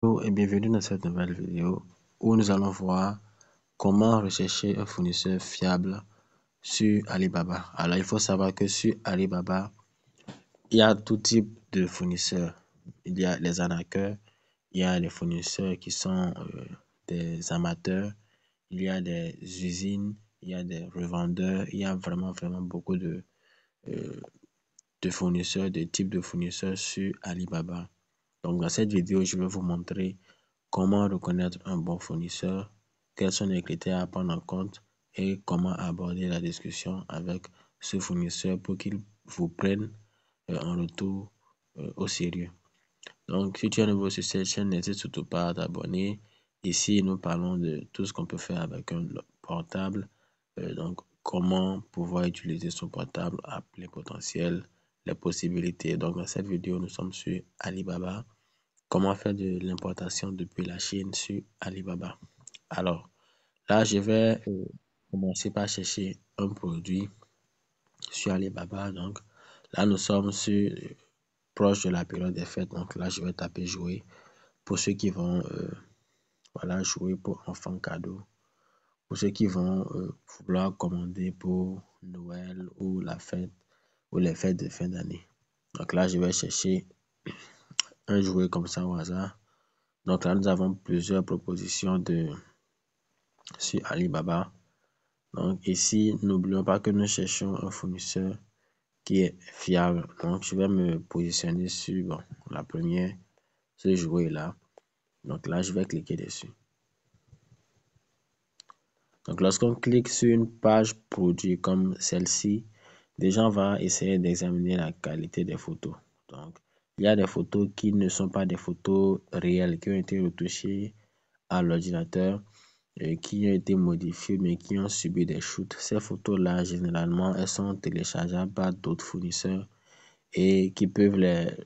Bonjour et bienvenue dans cette nouvelle vidéo où nous allons voir comment rechercher un fournisseur fiable sur Alibaba. Alors, il faut savoir que sur Alibaba, il y a tout type de fournisseurs. Il y a les arnaqueurs, il y a les fournisseurs qui sont des amateurs, il y a des usines, il y a des revendeurs, il y a vraiment beaucoup euh, de fournisseurs, de types de fournisseurs sur Alibaba. Donc, dans cette vidéo, je vais vous montrer comment reconnaître un bon fournisseur, quels sont les critères à prendre en compte et comment aborder la discussion avec ce fournisseur pour qu'il vous prenne en retour au sérieux. Donc, si tu es nouveau sur cette chaîne, n'hésite surtout pas à t'abonner. Ici, nous parlons de tout ce qu'on peut faire avec un portable. Donc, comment pouvoir utiliser son portable à plein potentiel, les possibilités. Donc, dans cette vidéo, nous sommes sur Alibaba. Comment faire de l'importation depuis la Chine sur Alibaba. Alors, là, je vais commencer par chercher un produit sur Alibaba. Donc, là, nous sommes proche de la période des fêtes. Donc, là, je vais taper jouer pour ceux qui vont voilà, jouer pour enfants cadeaux. Pour ceux qui vont vouloir commander pour Noël ou la fête ou les fêtes de fin d'année. Donc là, je vais chercher un jouet comme ça au hasard. Donc là, nous avons plusieurs propositions sur Alibaba. Donc ici, n'oublions pas que nous cherchons un fournisseur qui est fiable. Donc je vais me positionner sur la première, ce jouet là. Donc là, je vais cliquer dessus. Donc lorsqu'on clique sur une page produit comme celle-ci, déjà on va essayer d'examiner la qualité des photos. Donc il y a des photos qui ne sont pas des photos réelles, qui ont été retouchées à l'ordinateur, qui ont été modifiées mais qui ont subi des shoots. Ces photos-là, généralement, elles sont téléchargeables par d'autres fournisseurs et qui peuvent les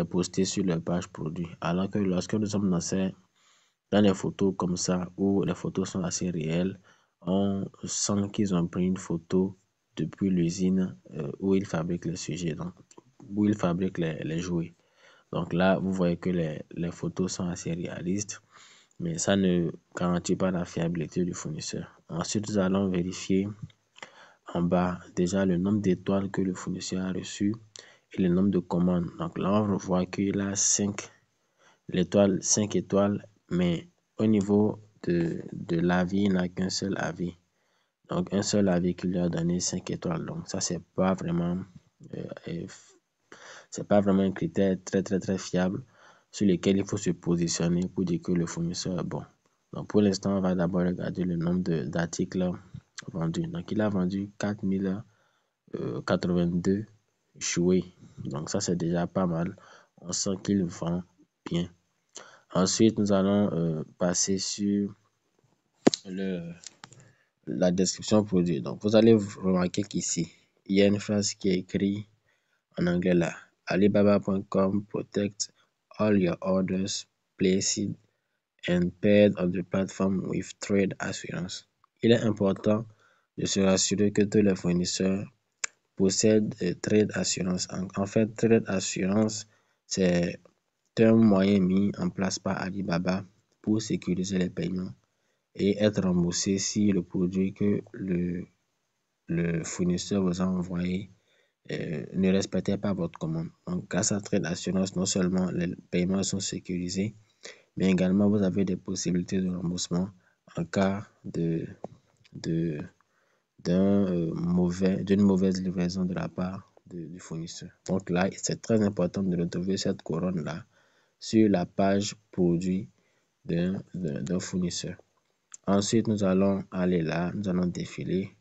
poster sur leur page produit. Alors que lorsque nous sommes dans les photos comme ça, où les photos sont assez réelles, on sent qu'ils ont pris une photo depuis l'usine où ils fabriquent les sujets, donc où ils fabriquent les jouets. Donc là, vous voyez que les photos sont assez réalistes, mais ça ne garantit pas la fiabilité du fournisseur. Ensuite, nous allons vérifier en bas déjà le nombre d'étoiles que le fournisseur a reçu et le nombre de commandes. Donc là, on va voir qu'il a 5 étoiles, mais au niveau de l'avis, il n'a qu'un seul avis. Donc un seul avis qui lui a donné 5 étoiles. Donc ça, c'est pas vraiment un critère très fiable sur lequel il faut se positionner pour dire que le fournisseur est bon. Donc pour l'instant, on va d'abord regarder le nombre d'articles vendus. Donc il a vendu 4082 jouets. Donc ça, c'est déjà pas mal. On sent qu'il vend bien. Ensuite, nous allons passer sur la description produit. Donc vous allez remarquer qu'ici, il y a une phrase qui est écrite en anglais là. Alibaba.com protect all your orders placed and paid on the platform with trade assurance. Il est important de se rassurer que tous les fournisseurs possèdent trade assurance. En fait, trade assurance, c'est un moyen mis en place par Alibaba pour sécuriser les paiements et être remboursé si le produit que le fournisseur vous a envoyé ne respectait pas votre commande. Donc, grâce à Trade Assurance, non seulement les paiements sont sécurisés, mais également vous avez des possibilités de remboursement en cas d'une mauvaise livraison de la part du fournisseur. Donc là, c'est très important de retrouver cette couronne-là sur la page produit d'un fournisseur. Ensuite, nous allons aller là, nous allons défiler.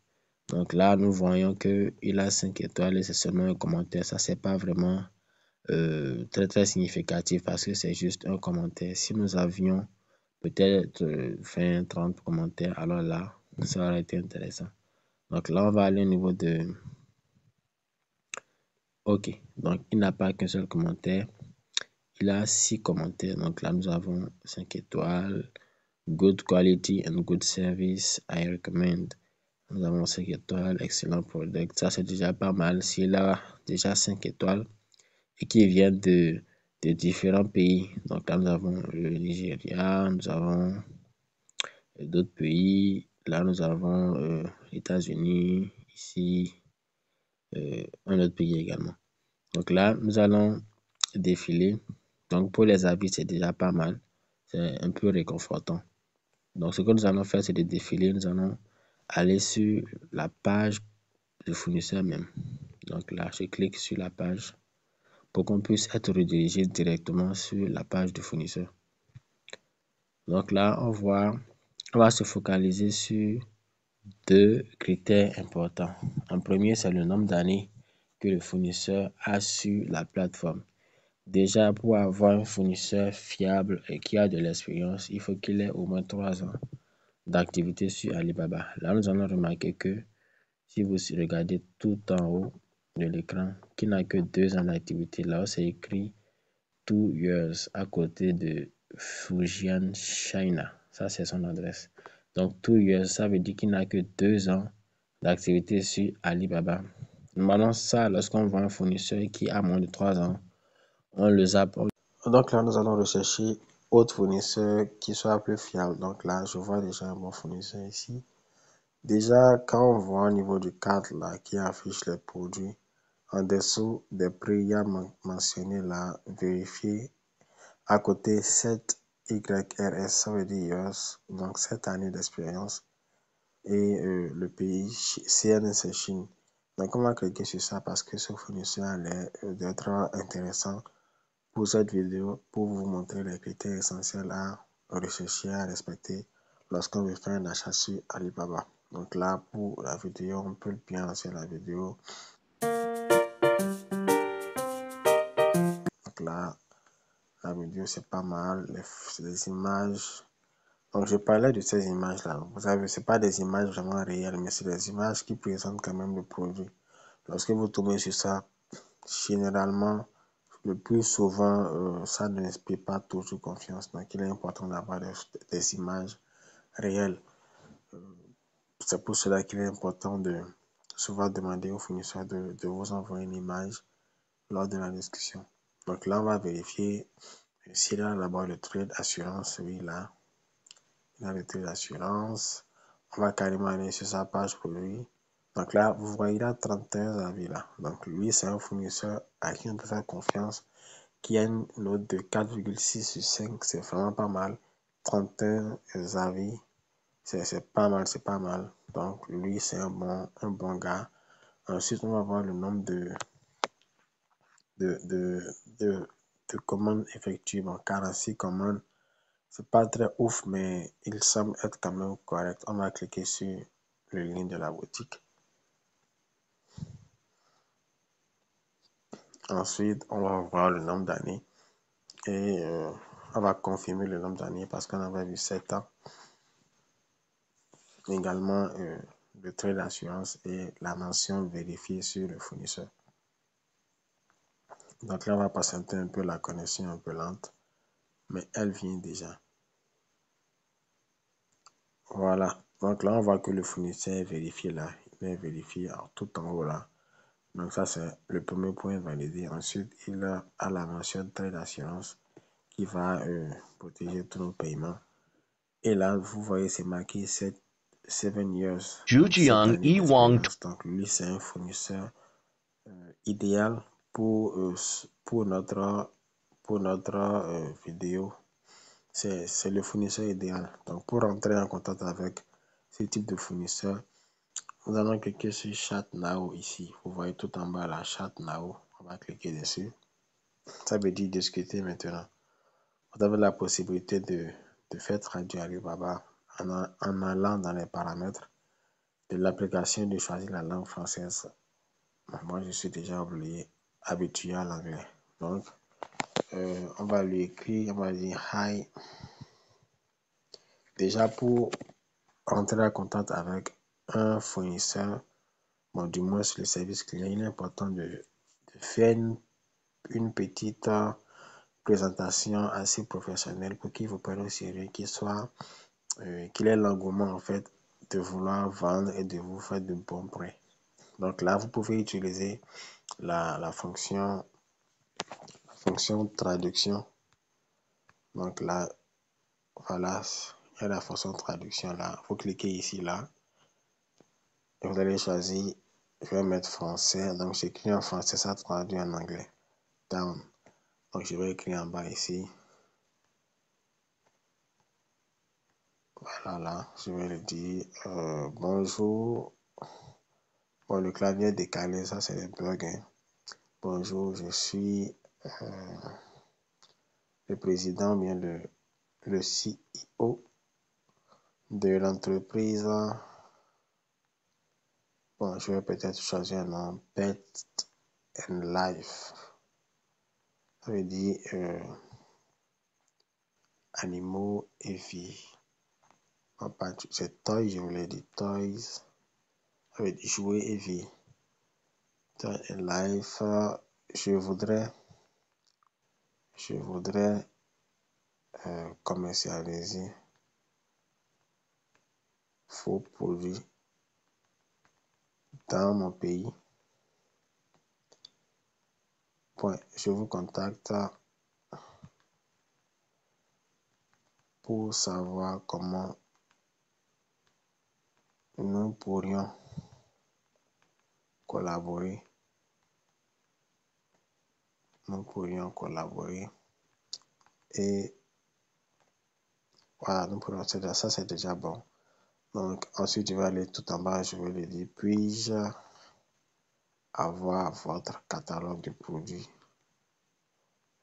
Donc là, nous voyons qu'il a 5 étoiles et c'est seulement un commentaire. Ça, c'est pas vraiment très significatif parce que c'est juste un commentaire. Si nous avions peut-être 20, 30 commentaires, alors là, ça aurait été intéressant. Donc là, on va aller au niveau de... OK, donc il n'a pas qu'un seul commentaire. Il a 6 commentaires. Donc là, nous avons 5 étoiles. Good quality and good service, I recommend. Nous avons 5 étoiles, excellent product. Ça, c'est déjà pas mal. S'il a déjà 5 étoiles et qu'il vient de de différents pays. Donc là, nous avons le Nigeria, nous avons d'autres pays. Là, nous avons les États-Unis, ici, un autre pays également. Donc là, nous allons défiler. Donc pour les habits, c'est déjà pas mal. C'est un peu réconfortant. Donc ce que nous allons faire, c'est de défiler. Nous allons aller sur la page du fournisseur même. Donc là, je clique sur la page pour qu'on puisse être redirigé directement sur la page du fournisseur. Donc là, on va se focaliser sur deux critères importants. En premier, c'est le nombre d'années que le fournisseur a sur la plateforme. Déjà, pour avoir un fournisseur fiable et qui a de l'expérience, il faut qu'il ait au moins 3 ans d'activité sur Alibaba. Là, nous allons remarquer que si vous regardez tout en haut de l'écran, qu'il n'a que 2 ans d'activité, là, c'est écrit 2 years à côté de Fujian China. Ça, c'est son adresse. Donc, 2 years, ça veut dire qu'il n'a que 2 ans d'activité sur Alibaba. Normalement, ça, lorsqu'on voit un fournisseur qui a moins de 3 ans, on le zappe. Donc là, nous allons rechercher autre fournisseur qui soit plus fiable. Donc là, je vois déjà un bon fournisseur ici. Déjà, quand on voit au niveau du cadre là, qui affiche les produits, en dessous des prix, il y a mentionné là, vérifier à côté 7 YRS, ça veut dire years, donc 7 années d'expérience. Et le pays CN, c'est Chine. Donc on va cliquer sur ça parce que ce fournisseur a l'air d'être intéressant pour cette vidéo, pour vous montrer les critères essentiels à rechercher, à respecter lorsqu'on veut faire un achat sur Alibaba. Donc là, pour la vidéo, on peut bien lancer la vidéo. Donc là, la vidéo, c'est pas mal. Les images. Donc, je parlais de ces images-là. Vous savez, c'est pas des images vraiment réelles, mais c'est des images qui présentent quand même le produit. Lorsque vous tombez sur ça, généralement, le plus souvent, ça ne n'inspire pas toujours confiance. Donc, il est important d'avoir des images réelles. C'est pour cela qu'il est important de souvent demander au fournisseur de vous envoyer une image lors de la discussion. Donc là, on va vérifier s'il a d'abord le trade assurance. Oui, là, il a le trade assurance. On va carrément aller sur sa page pour lui. Donc là, vous voyez, il a 31 avis là. Donc lui, c'est un fournisseur à qui on peut faire confiance, qui a une note de 4,6 sur 5. C'est vraiment pas mal. 31 avis. C'est pas mal, c'est pas mal. Donc, lui, c'est un bon gars. Ensuite, on va voir le nombre de, de, de, de commandes effectuées. Bon, 46 commandes. C'est pas très ouf, mais il semble être quand même correct. On va cliquer sur le lien de la boutique. Ensuite, on va voir le nombre d'années. Et on va confirmer le nombre d'années parce qu'on avait vu 7 ans. Également, le trait d'assurance et la mention vérifiée sur le fournisseur. Donc là, on va patienter un peu, la connexion un peu lente, mais elle vient déjà. Voilà. Donc là, on voit que le fournisseur est vérifié là. Il est vérifié tout en haut là. Donc ça, c'est le premier point validé. Ensuite, il a la mention trait d'assurance qui va protéger tous nos paiements. Et là, vous voyez, c'est marqué 7 years, donc 7 Jujiang années Iwang d'expérience. Donc lui, c'est un fournisseur idéal pour, pour notre vidéo. C'est le fournisseur idéal. Donc, pour entrer en contact avec ce type de fournisseur, nous allons cliquer sur Chat Now ici. Vous voyez tout en bas là, Chat Now. On va cliquer dessus. Ça veut dire discuter maintenant. Vous avez la possibilité de faire traduire Alibaba en allant dans les paramètres de l'application de choisir la langue française. Moi, je suis déjà habitué à l'anglais. Donc, on va lui écrire, on va dire Hi. Déjà, pour entrer en contact avec un fournisseur, bon, du moins sur le service client, il est important de faire une petite présentation assez professionnelle pour qu'il vous prenne au sérieux, qu'il ait l'engouement en fait de vouloir vendre et de vous faire de bons prix. Donc là, vous pouvez utiliser la fonction fonction traduction. Donc là, voilà, il y a la fonction traduction là. Vous cliquez ici là et vous allez choisir, je vais mettre français. Donc j'écris en français, ça traduit en anglais. Down. Donc je vais écrire en bas ici. Voilà là, je vais le dire. Bonjour. Bon, le clavier est décalé, ça c'est le bug. Hein. Bonjour, je suis le président, bien le CEO de l'entreprise. Bon, je vais peut-être choisir un nom, Pet and Life. Ça veut dire animaux et vie. C'est toys, je voulais dire toys. Ça veut dire jouer et vie. Toy and Life. Je voudrais commercialiser faux produits dans mon pays. Point. Je vous contacte pour savoir comment nous pourrions collaborer. Et voilà, ça c'est déjà bon. Donc ensuite je vais aller tout en bas, je vais lui dire puis-je avoir votre catalogue de produits.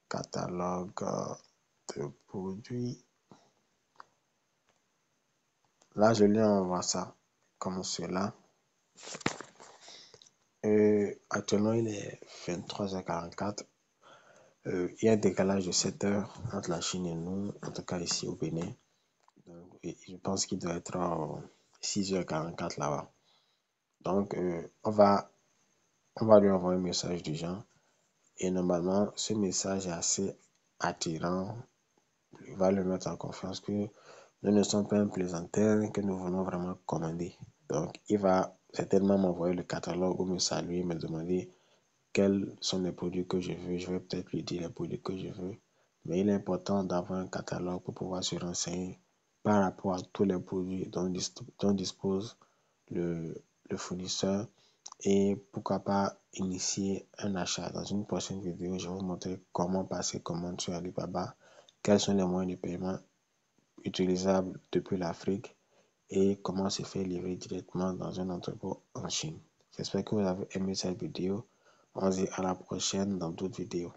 Catalogue de produits. Là je lui envoie ça comme cela. Actuellement il est 23h44. Il y a un décalage de 7 heures entre la Chine et nous, en tout cas ici au Bénin. Donc, je pense qu'il doit être 6h44 là-bas. Donc, on va lui envoyer un message du genre. Et normalement, ce message est assez attirant. Il va le mettre en confiance que nous ne sommes pas un plaisantin, que nous voulons vraiment commander. Donc, il va certainement m'envoyer le catalogue ou me saluer, me demander quels sont les produits que je veux. Je vais peut-être lui dire les produits que je veux. Mais il est important d'avoir un catalogue pour pouvoir se renseigner par rapport à tous les produits dont dispose le fournisseur et pourquoi pas initier un achat. Dans une prochaine vidéo, je vais vous montrer comment passer commande sur Alibaba, quels sont les moyens de paiement utilisables depuis l'Afrique et comment se faire livrer directement dans un entrepôt en Chine. J'espère que vous avez aimé cette vidéo. On se dit à la prochaine dans d'autres vidéos.